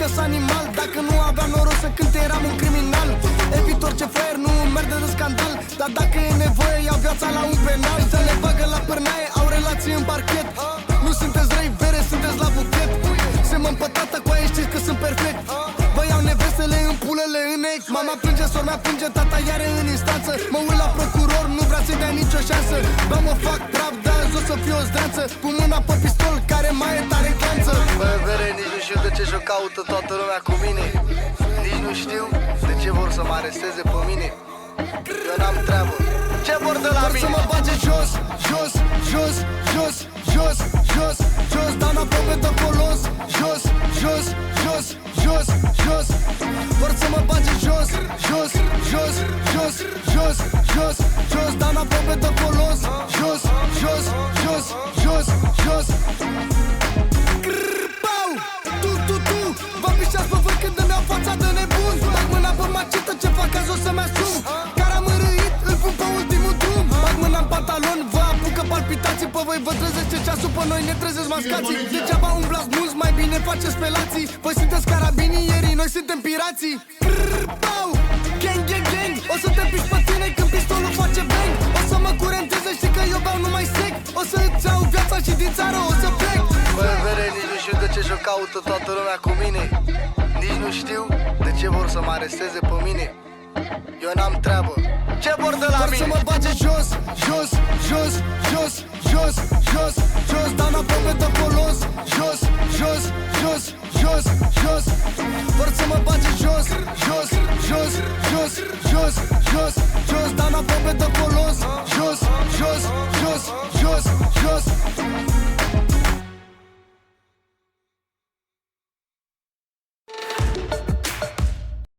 că-s animal. Dacă nu aveam noroc să cânte, eram un criminal. Evit orice fraier, nu merge de scandal. Dar dacă e nevoie, iau viața la un penal. Să le bagă la pârnaie, au relații în parchet. Nu sunteți răi, vere, sunteți la buchet. Se mă împătată cu aia, știți că sunt perfect. Vă iau nevestele în pulele în ex. Mama plânge, sora mea plânge, tata iară în instanță. Mă uit la procuror, nu vrea să-i dea nicio șansă. Bă, mă fac praf, de azi o să fiu o zdreanță. Cu mâna pe pistol, care mai e tare clanță. Bă, vere, nici nu știu de ce și-o caută toată lumea cu mine. Nici nu știu de ce vor să mă aresteze pe mine. Eu n-am treabă. Ce vor de la mine? Să mă bage jos, jos, jos, jos, jos, jos, jos. Dau aproape de folos. Jos, jos, jos, jos, jos. Vor să mă bage jos, jos, jos, jos, jos, jos, jos. Dau aproape de folos. Jos, jos, jos, jos, jos. Pau! Tu vă pișați pe vârf când îmi iau fața de nebun. Bag mâna pe macetă, ce fac azi o să-mi asum. Care am râit, îl pun pe ultimul drum. Bag mâna în pantalon, vă apucă palpitații. Pe voi vă trezește ceasul, pe noi ne trezesc mascații. Degeaba umblați mulți, mai bine faceți pelații. Voi sunteți carabinieri, noi suntem pirații. Pau! Gang, gang, gang. O să te piși pe tine când pistolul face bang. O să mă curenteze, știi că eu beau numai sec. O să-ți iau viața și din țară o să plec. Băi, vere, nici nu știu de ce și-o caută toată lumea cu mine. Nici nu știu de ce vor să mă aresteze pe mine. Eu n-am treabă. Ce vor de la mine? Vor să mă bage jos, jos, jos, jos, jos, jos, jos. Dau aproape de folos. Jos, jos, jos, jos, jos. Vor să mă bage jos, jos,